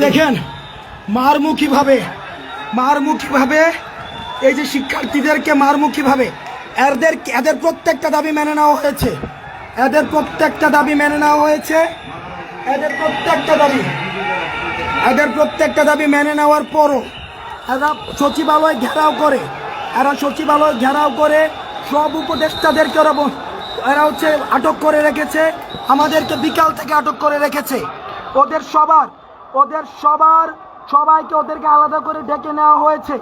দেখেন মারমুখীভাবে এই যে শিক্ষার্থীদেরকে মারমুখীভাবে এদের প্রত্যেকটা দাবি মেনে নেওয়া হয়েছে। এদের প্রত্যেকটা দাবি মেনে নেওয়ার পরও এরা সচিবালয় ঘেরাও করে সব উপদেষ্টাদেরকে এরা আটক করে রেখেছে। আমাদেরকে বিকাল থেকে আটক করে রেখেছে। সবাইকে ওদেরকে আলাদা করে ডেকে নেওয়া হয়েছে।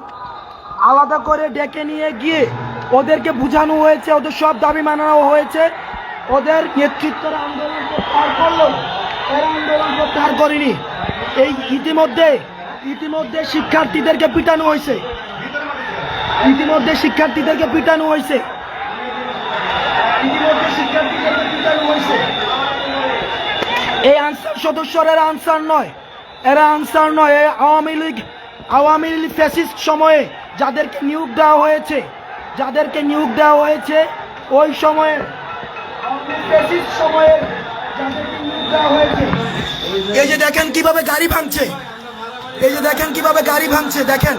আলাদা করে ডেকে নিয়ে গিয়ে ওদেরকে বোঝানো হয়েছে, ওদের সব দাবি মানানো হয়েছে। ওদের নেতৃত্বরা আন্দোলন প্রত্যাহার করলো, এরা আন্দোলন প্রত্যাহার করেনি। এই ইতিমধ্যে শিক্ষার্থীদেরকে পিটানো হয়েছে। এই আনসার সদস্যরা এরা আনসার নয়। এই আওয়ামী লীগ ফ্যাসিস্ট সময়ে যাদেরকে নিয়োগ দেওয়া হয়েছে ওই সময়ে এই যে দেখেন কিভাবে গাড়ি ভাঙছে, দেখেন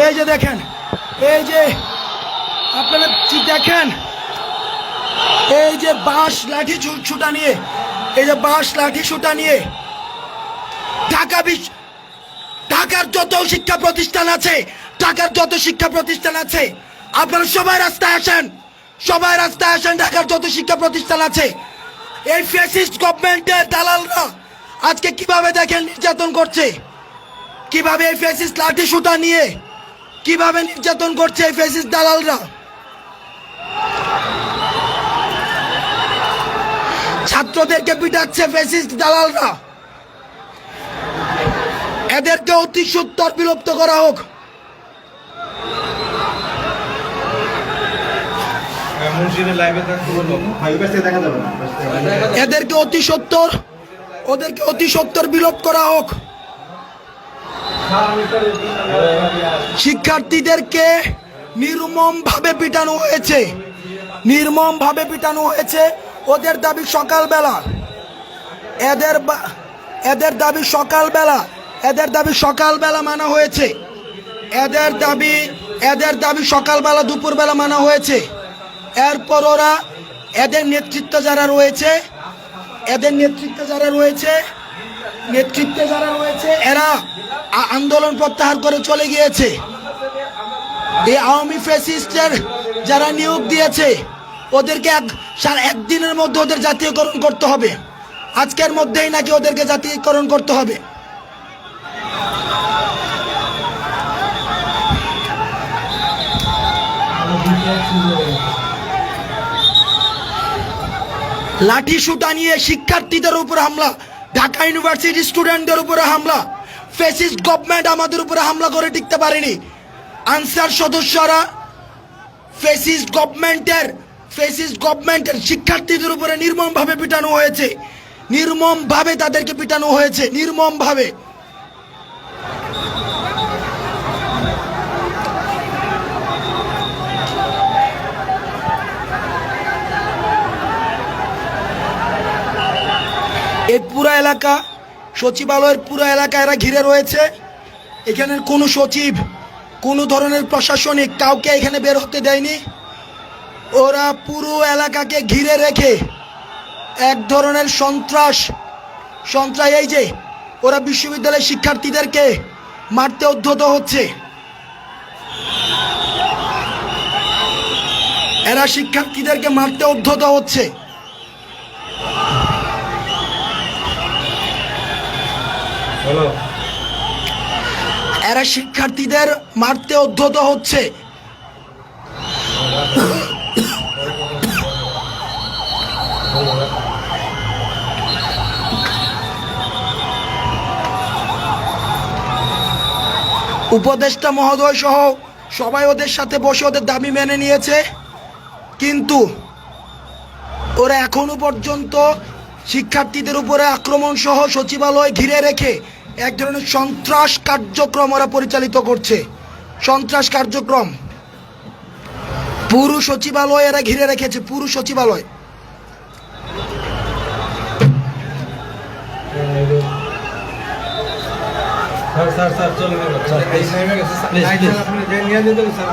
এই যে দেখেন, এই যে আপনারা দেখেন, এই যে বাঁশ লাঠি ছুটা নিয়ে ঢাকার যত শিক্ষা প্রতিষ্ঠান আছে আপনারা সবাই রাস্তায় আসেন। ঢাকার যত শিক্ষা প্রতিষ্ঠান আছে, এই ফ্যাসিস্ট গভর্নমেন্টের দালালরা আজকে কিভাবে দেখেন নির্যাতন করছে, কিভাবে এই ফ্যাসিস্ট লাঠি ছুটা নিয়ে কিভাবে নির্যাতন করছে এই ফ্যাসিস্ট দালালরা। ছাত্রদেরকে পিটাচ্ছে ফ্যাসিস্ট দালালরা। এদেরকে অতি সত্বর বিলুপ্ত করা হোক। এদেরকে অতি সত্বর বিলোপ করা হোক। শিক্ষার্থীদেরকে নির্মমভাবে পিটানো হয়েছে। ওদের দাবি সকালবেলা মানা হয়েছে। এদের দাবি সকালবেলা দুপুরবেলা মানা হয়েছে। এরপর ওরা এদের নেতৃত্বে যারা রয়েছে এরা আন্দোলন প্রত্যাহার করে চলে গিয়েছে। এই আওয়ামী ফ্যাসিস্টের যারা নিয়োগ দিয়েছে ওদেরকে একদিনের মধ্যে ওদের জাতীয়করণ করতে হবে। আজকের মধ্যেই নাকি ওদেরকে জাতীয়করণ করতে হবে। লাঠি সুটা নিয়ে শিক্ষার্থীদের উপরে হামলা, ঢাকা ইউনিভার্সিটি স্টুডেন্টদের উপরে হামলা। ফ্যাসিস্ট গভর্নমেন্ট আমাদের উপরে হামলা করে টিকতে পারেনি। আনসার সদস্যরা ফ্যাসিস্ট গভর্নমেন্টের শিক্ষার্থীদের উপরে নির্মমভাবে পিটানো হয়েছে। তাদেরকে পিটানো হয়েছে নির্মমভাবে। এই পুরো এলাকা, সচিবালয়ের পুরো এলাকা এরা ঘিরে রয়েছে। এখানের কোনো সচিব, কোনো ধরনের প্রশাসনিক কাউকে এখানে বের হতে দেয়নি। ওরা পুরো এলাকাকে ঘিরে রেখে এক ধরনের সন্ত্রাস, এই যে ওরা বিশ্ববিদ্যালয়ের শিক্ষার্থীদেরকে মারতে উদ্ধত হচ্ছে। এরা শিক্ষার্থীদের মারতে উদ্ধত হচ্ছে। উপদেষ্টা মহোদয় সহ সবাই ওদের সাথে বসে ওদের দাবি মেনে নিয়েছে, কিন্তু ওরা এখনো পর্যন্ত শিক্ষার্থীদের উপরে আক্রমণ সহ সচিবালয় ঘিরে রেখে এক ধরনের সন্ত্রাস কার্যক্রম ওরা পরিচালিত করছে। পুরো সচিবালয় এরা ঘিরে রেখেছে, পুরো সচিবালয়। স্যার স্যার স্যার চলে গেল স্যার, please, please. আপনি নিয়ে যেতে স্যার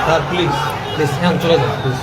স্যার প্লিজ প্লিজ এখন চলে যান প্লিজ